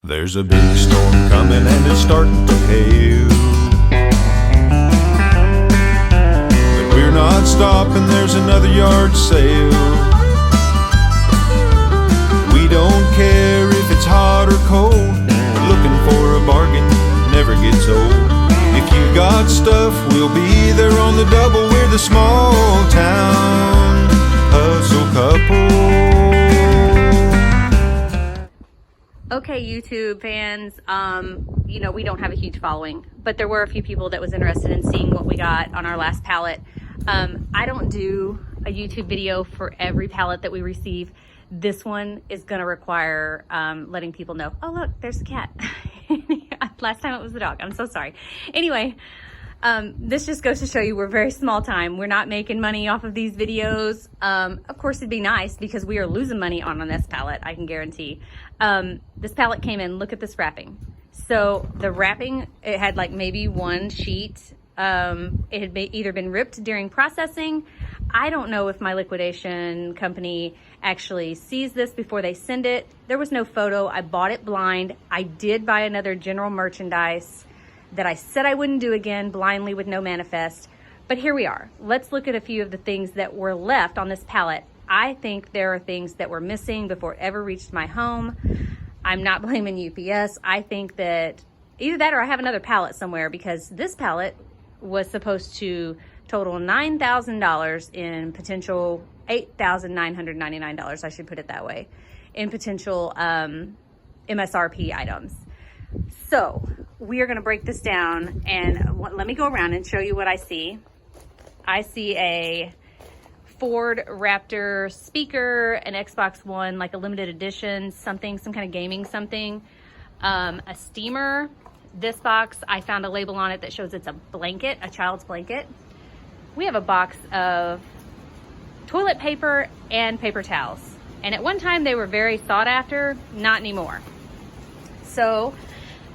There's a big storm coming and it's starting to hail, but we're not stopping, there's another yard sale. We don't care if it's hot or cold, looking for a bargain never gets old. If you got stuff, we'll be there on the double. We're the small town hustle couple. Okay, YouTube fans, you know, we don't have a huge following, but there were a few people that was interested in seeing what we got on our last pallet. I don't do a YouTube video for every pallet that we receive. This one is gonna require letting people know, oh look, there's a cat. Last time it was the dog, I'm so sorry. Anyway, this just goes to show you we're very small time. We're not making money off of these videos. Of course, it'd be nice because we are losing money on this pallet, I can guarantee. This pallet came in, look at this wrapping. So the wrapping, it had like maybe one sheet. It had either been ripped during processing. I don't know if my liquidation company actually sees this before they send it. There was no photo. I bought it blind. I did buy another general merchandise that I said I wouldn't do again, blindly with no manifest. But here we are. Let's look at a few of the things that were left on this pallet. I think there are things that were missing before it ever reached my home. I'm not blaming UPS. I think that either that or I have another pallet somewhere, because this pallet was supposed to total $9,000 in potential, $8,999, I should put it that way, in potential MSRP items. So we are gonna break this down, and let me go around and show you what I see. I see a Ford Raptor speaker, an Xbox One, like a limited edition, something, some kind of gaming something, a steamer. This box, I found a label on it that shows it's a blanket, a child's blanket. We have a box of toilet paper and paper towels. And at one time they were very sought after, not anymore. So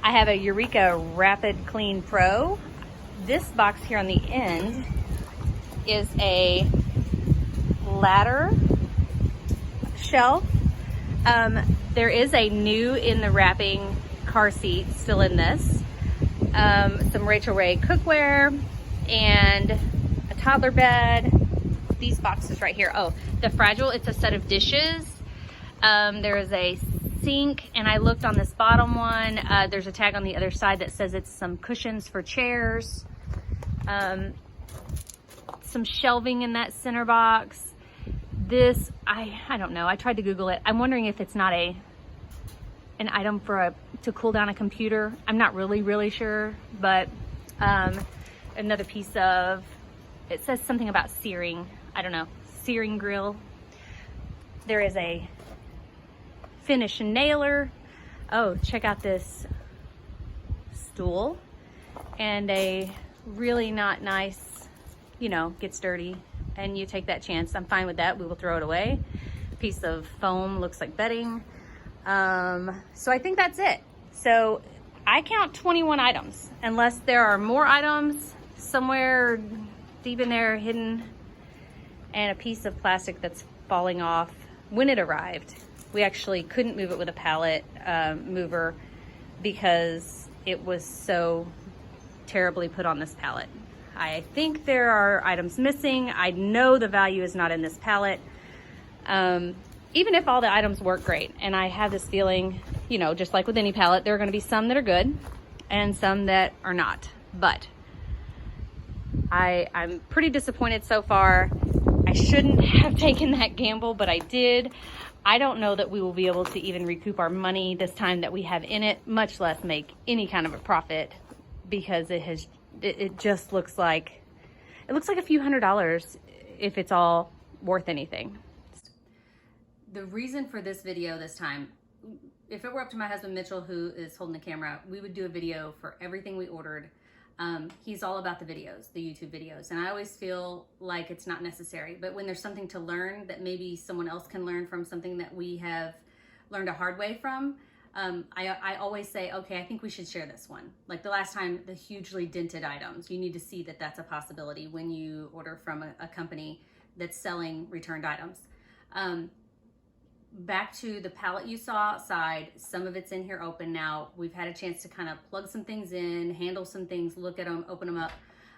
I have a Eureka Rapid Clean Pro. This box here on the end is a ladder shelf. There is a new in the wrapping car seat still in this. Some Rachel Ray cookware and a toddler bed. These boxes right here. Oh, the Fragile, it's a set of dishes. There is a sink, and I looked on this bottom one. There's a tag on the other side that says it's some cushions for chairs. Some shelving in that center box. This, I don't know. I tried to Google it. I'm wondering if it's not an item for to cool down a computer. I'm not really sure, but another piece of, it says something about searing. I don't know, searing grill. There is a finish nailer. Oh, check out this stool, and a really not nice, you know, gets dirty and you take that chance. I'm fine with that. We will throw it away. Piece of foam, looks like bedding. So I think that's it. So I count 21 items, unless there are more items somewhere deep in there hidden, and a piece of plastic that's falling off when it arrived. We actually couldn't move it with a pallet mover because it was so terribly put on this pallet. I think there are items missing. I know the value is not in this pallet. Even if all the items work great, and I have this feeling, you know, just like with any pallet, there are gonna be some that are good and some that are not. But I'm pretty disappointed so far. I shouldn't have taken that gamble, but I did. I don't know that we will be able to even recoup our money this time that we have in it, much less make any kind of a profit, because it just looks like, it looks like a few $100s if it's all worth anything. The reason for this video this time, if it were up to my husband Mitchell, who is holding the camera, we would do a video for everything we ordered. He's all about the videos, the YouTube videos, and I always feel like it's not necessary. But when there's something to learn that maybe someone else can learn from, something that we have learned a hard way from, I always say, okay, I think we should share this one. Like the last time, the hugely dented items, you need to see that that's a possibility when you order from a company that's selling returned items. back to the pallet you saw outside. Some of it's in here open now. We've had a chance to kind of plug some things in, handle some things, look at them, open them up.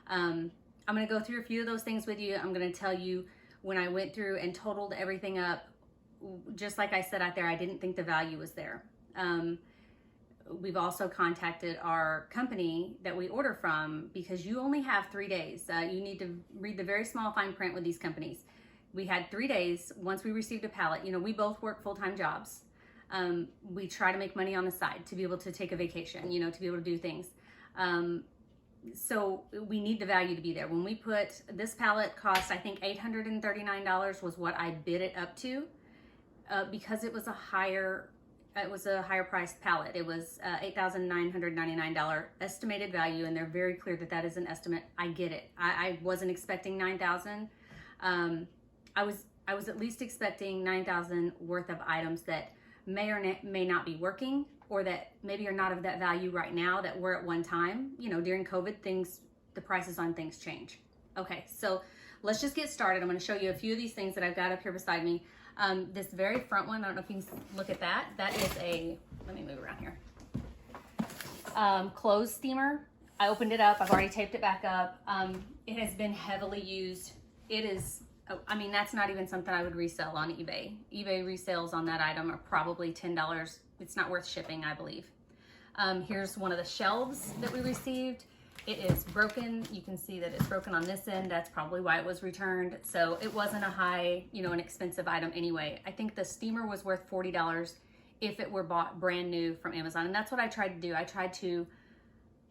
I'm going to go through a few of those things with you. I'm going to tell you when I went through and totaled everything up, just like I said out there, I didn't think the value was there. We've also contacted our company that we order from because you only have 3 days. You need to read the very small fine print with these companies. We had 3 days once we received a pallet. You know, we both work full-time jobs. We try to make money on the side to be able to take a vacation, you know, to be able to do things. So we need the value to be there. When we put this pallet cost, I think $839 was what I bid it up to, because it was a higher priced pallet. It was $8,999 estimated value, and they're very clear that that is an estimate. I get it. I wasn't expecting $9,000. I was at least expecting $9,000 worth of items that may or may not be working, or that maybe are not of that value right now that were at one time. You know, during COVID, the prices on things change. Okay, so let's just get started. I'm going to show you a few of these things that I've got up here beside me. This very front one, I don't know if you can look at that. That is let me move around here. Clothes steamer. I opened it up. I've already taped it back up. It has been heavily used. It is, I mean, that's not even something I would resell on eBay. eBay resales on that item are probably $10. It's not worth shipping, I believe. Here's one of the shelves that we received. It is broken. You can see that it's broken on this end. That's probably why it was returned. So it wasn't a high, you know, an expensive item anyway. I think the steamer was worth $40 if it were bought brand new from Amazon. And that's what I tried to do. I tried to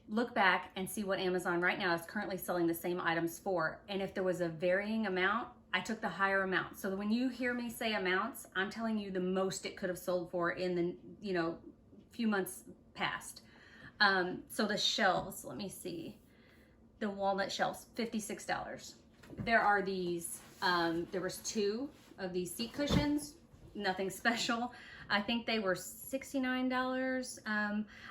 look back and see what Amazon right now is currently selling the same items for. And if there was a varying amount, I took the higher amount. So when you hear me say amounts, I'm telling you the most it could have sold for in the, you know, few months past. So the shelves, let me see. The walnut shelves, $56. There are these, there was 2 of these seat cushions, nothing special. I think they were $69.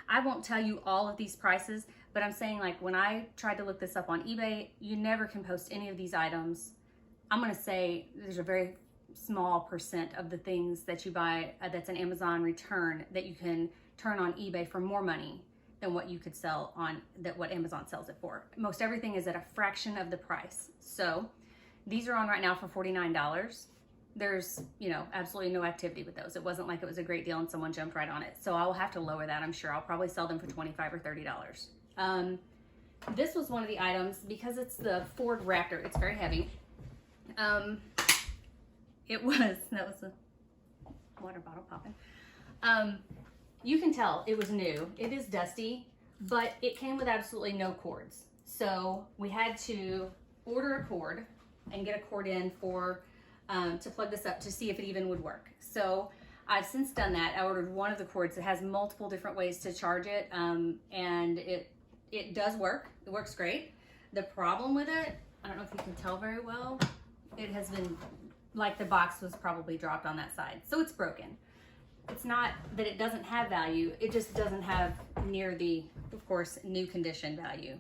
I won't tell you all of these prices, but I'm saying, like, when I tried to look this up on eBay, you never can post any of these items. I'm gonna say there's a very small percent of the things that you buy that's an Amazon return that you can turn on eBay for more money than what you could sell on what Amazon sells it for. Most everything is at a fraction of the price. So these are on right now for $49. There's, you know, absolutely no activity with those. It wasn't like it was a great deal and someone jumped right on it. So I will have to lower that, I'm sure. I'll probably sell them for $25 or $30. This was one of the items, because it's the Ford Raptor, it's very heavy. That was a water bottle popping. You can tell it was new. It is dusty, but it came with absolutely no cords. So we had to order a cord and get a cord in for, to plug this up to see if it even would work. So I've since done that. I ordered one of the cords that has multiple different ways to charge it, and it does work. It works great. The problem with it, I don't know if you can tell very well, it has been, like, the box was probably dropped on that side. So it's broken. It's not that it doesn't have value, it just doesn't have near the, of course, new condition value.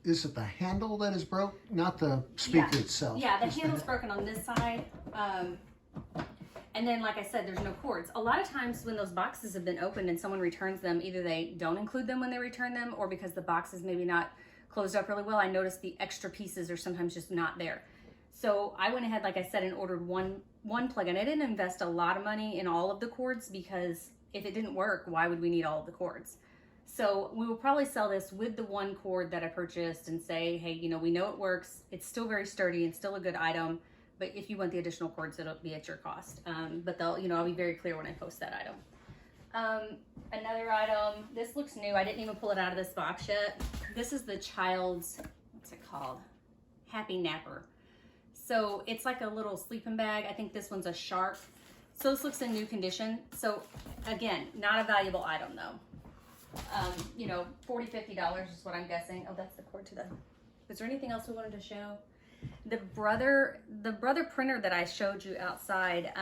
Is it the handle that is broke, not the speaker itself? Yeah, the handle's broken on this side. And then, like I said, there's no cords. A lot of times when those boxes have been opened and someone returns them, either they don't include them when they return them, or because the box is maybe not closed up really well, I noticed the extra pieces are sometimes just not there. So I went ahead, like I said, and ordered one plug-in. I didn't invest a lot of money in all of the cords, because if it didn't work, why would we need all of the cords? So we will probably sell this with the one cord that I purchased and say, hey, you know, we know it works. It's still very sturdy and still a good item. But if you want the additional cords, it'll be at your cost. But they'll, you know, I'll be very clear when I post that item. Another item, this looks new. I didn't even pull it out of this box yet. This is the child's, what's it called? Happy Napper. So it's like a little sleeping bag. I think this one's a shark. So this looks in new condition. So again, not a valuable item though. You know, $40, $50 is what I'm guessing. Oh, that's the cord to the, is there anything else we wanted to show? The brother printer that I showed you outside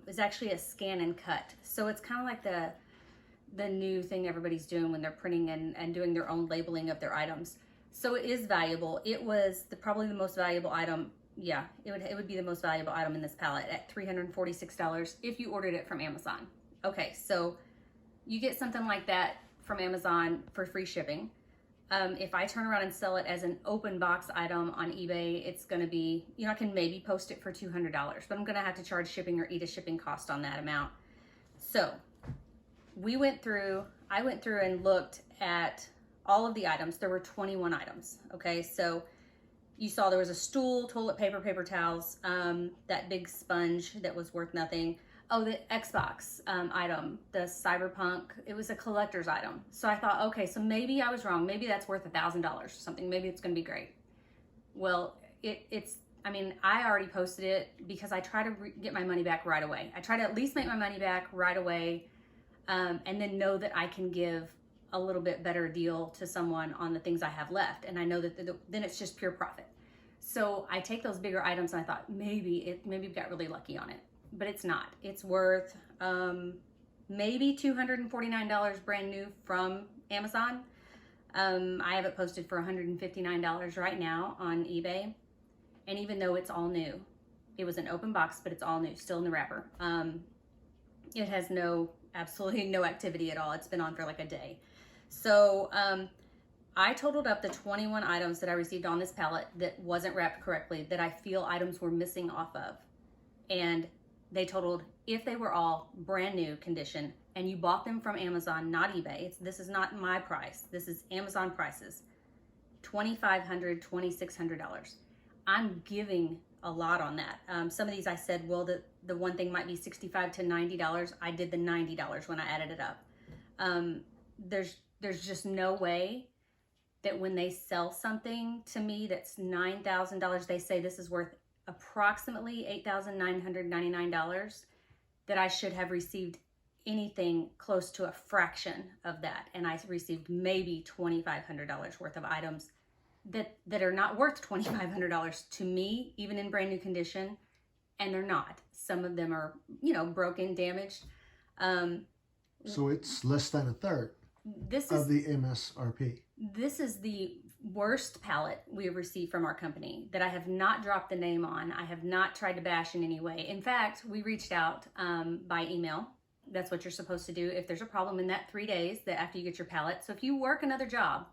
is actually a scan and cut. So it's kind of like the new thing everybody's doing when they're printing and doing their own labeling of their items. So it is valuable. It was probably the most valuable item yeah, it would be the most valuable item in this pallet at $346 if you ordered it from Amazon. Okay, so you get something like that from Amazon for free shipping. If I turn around and sell it as an open box item on eBay, it's going to be, you know, I can maybe post it for $200, but I'm going to have to charge shipping or eat a shipping cost on that amount. So I went through and looked at all of the items. There were 21 items. Okay, so you saw there was a stool, toilet paper, paper towels, that big sponge that was worth nothing. Oh, the Xbox item, the Cyberpunk, it was a collector's item. So I thought, okay, so maybe I was wrong. Maybe that's worth $1,000 or something. Maybe it's going to be great. Well, I mean, I already posted it because I try to get my money back right away. I try to at least make my money back right away, and then know that I can give a little bit better deal to someone on the things I have left. And I know that then it's just pure profit. So I take those bigger items and I thought maybe we got really lucky on it. But it's not. It's worth maybe $249 brand new from Amazon. I have it posted for $159 right now on eBay. And even though it's all new, it was an open box, but it's all new, still in the wrapper. It has absolutely no activity at all. It's been on for like a day. So I totaled up the 21 items that I received on this pallet that wasn't wrapped correctly, that I feel items were missing off of. And they totaled, if they were all brand new condition and you bought them from Amazon, not eBay, this is not my price, this is Amazon prices, $2,500, $2,600. I'm giving a lot on that. Some of these I said, well, the one thing might be $65 to $90. I did the $90 when I added it up. There's just no way that when they sell something to me that's $9,000, they say this is worth approximately $8,999, that I should have received anything close to a fraction of that. And I received maybe $2,500 worth of items that are not worth $2,500 to me, even in brand new condition. And they're not. Some of them are, you know, broken, damaged. So it's less than a third of the MSRP. This is the worst pallet we have received from our company that I have not dropped the name on. I have not tried to bash in any way. In fact, we reached out by email. That's what you're supposed to do if there's a problem in that 3 days that after you get your pallet. So if you work another job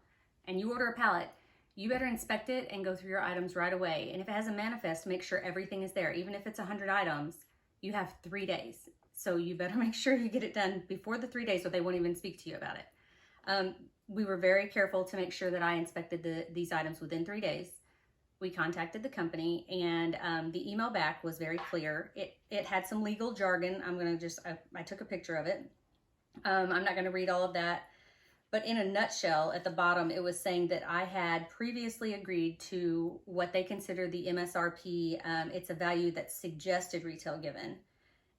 and you order a pallet, you better inspect it and go through your items right away. And if it has a manifest, make sure everything is there. Even if it's 100 items, you have 3 days. So you better make sure you get it done before the 3 days, or they won't even speak to you about it. We were very careful to make sure that I inspected these items within 3 days. We contacted the company, and the email back was very clear. It had some legal jargon. I took a picture of it. I'm not gonna read all of that, but in a nutshell, at the bottom, it was saying that I had previously agreed to what they consider the MSRP. It's a value that's suggested retail given,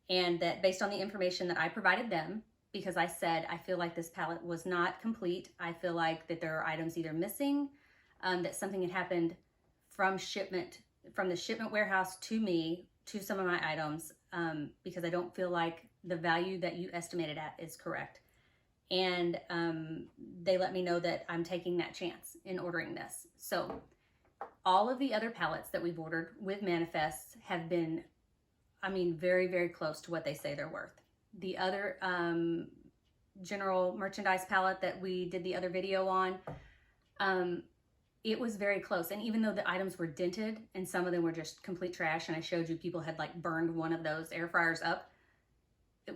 and that based on the information that I provided them, because I said, I feel like this pallet was not complete. I feel like that there are items either missing, that something had happened from the shipment warehouse to me, to some of my items, because I don't feel like the value that you estimated at is correct. And they let me know that I'm taking that chance in ordering this. So all of the other pallets that we've ordered with manifests have been, I mean, very, very close to what they say they're worth. The other general merchandise pallet that we did the other video on, it was very close. And even though the items were dented and some of them were just complete trash, and I showed you people had like burned one of those air fryers up,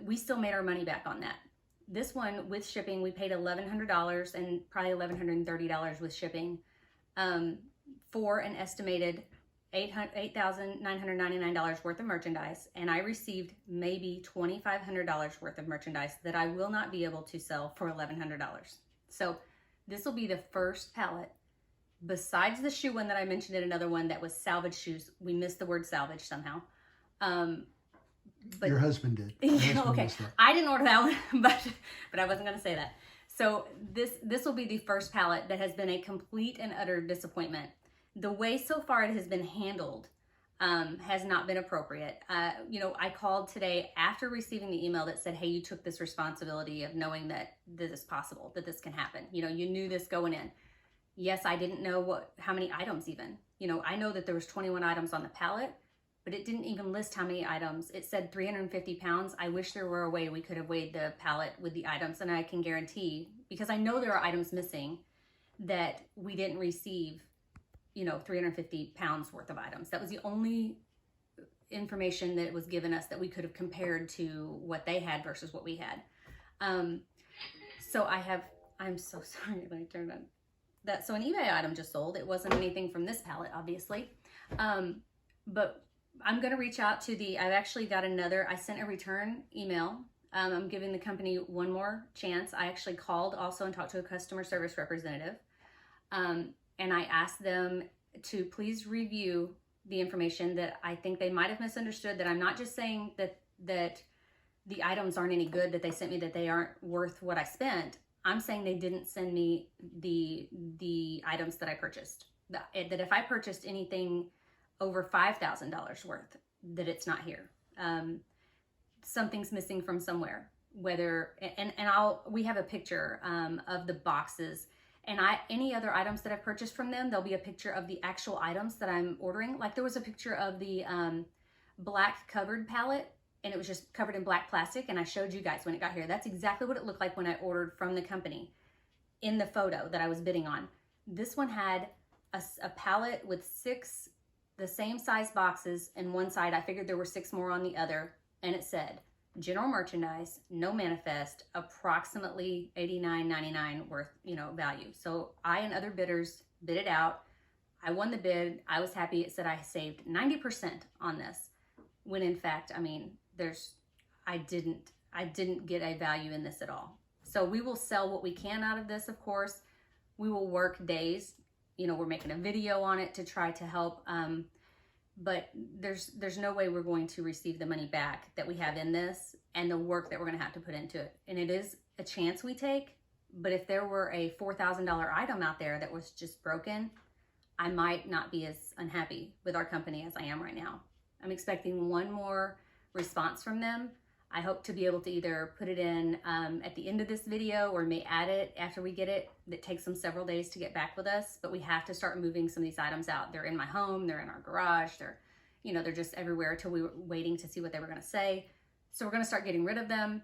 we still made our money back on that. This one with shipping, we paid $1,100 and probably $1,130 with shipping for an estimated $8,999 worth of merchandise, and I received maybe $2,500 worth of merchandise that I will not be able to sell for $1,100. So this will be the first pallet, besides the shoe one that I mentioned in another one that was salvage shoes. We missed the word salvage somehow. But your husband did. Okay, I didn't order that one, but I wasn't going to say that. So this will be the first pallet that has been a complete and utter disappointment. The way so far it has been handled has not been appropriate. I called today after receiving the email that said, hey, you took this responsibility of knowing that this is possible, that this can happen. You knew this going in. Yes, I didn't know how many items even. You know, I know that there was 21 items on the pallet, but it didn't even list how many items. It said 350 pounds. I wish there were a way we could have weighed the pallet with the items, and I can guarantee, because I know there are items missing, that we didn't receive, you know, 350 pounds worth of items. That was the only information that was given us that we could have compared to what they had versus what we had. So I'm so sorry that I turned on that. So an eBay item just sold. It wasn't anything from this pallet, obviously. But I'm going to reach out to I've actually got I sent a return email. I'm giving the company one more chance. I actually called also and talked to a customer service representative. And I asked them to please review the information that I think they might have misunderstood, that I'm not just saying that the items aren't any good, that they sent me, that they aren't worth what I spent. I'm saying they didn't send me the items that I purchased. That if I purchased anything over $5,000 worth, that it's not here. Something's missing from somewhere. We have a picture of the boxes, and any other items that I've purchased from them, there'll be a picture of the actual items that I'm ordering. Like there was a picture of the black covered pallet, and it was just covered in black plastic, and I showed you guys when it got here. That's exactly what it looked like when I ordered from the company in the photo that I was bidding on. This one had a pallet with 6 the same size boxes in one side. I figured there were 6 more on the other, and it said general merchandise, no manifest, approximately $89.99 worth, value. So I and other bidders bid it out. I won the bid. I was happy. It said I saved 90% on this, when in fact, I didn't get a value in this at all. So we will sell what we can out of this, of course. We will work days. We're making a video on it to try to help, but there's no way we're going to receive the money back that we have in this and the work that we're going to have to put into it. And it is a chance we take, but if there were a $4,000 item out there that was just broken, I might not be as unhappy with our company as I am right now. I'm expecting one more response from them. I hope to be able to either put it in at the end of this video, or may add it after we get it. It takes them several days to get back with us, but we have to start moving some of these items out. They're in my home, they're in our garage, they're just everywhere until we were waiting to see what they were gonna say. So we're gonna start getting rid of them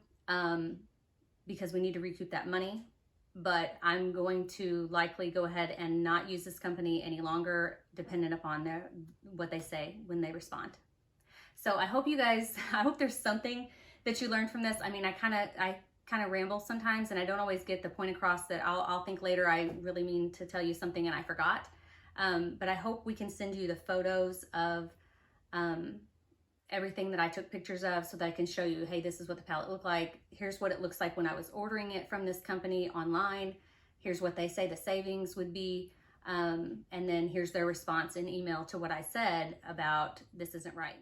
because we need to recoup that money. But I'm going to likely go ahead and not use this company any longer, dependent upon what they say when they respond. So I hope there's something that you learned from this. I kind of ramble sometimes, and I don't always get the point across that I'll think later I really mean to tell you something and I forgot. But I hope we can send you the photos of everything that I took pictures of, so that I can show you, hey, this is what the pallet looked like. Here's what it looks like when I was ordering it from this company online. Here's what they say the savings would be. And then here's their response in email to what I said about this isn't right.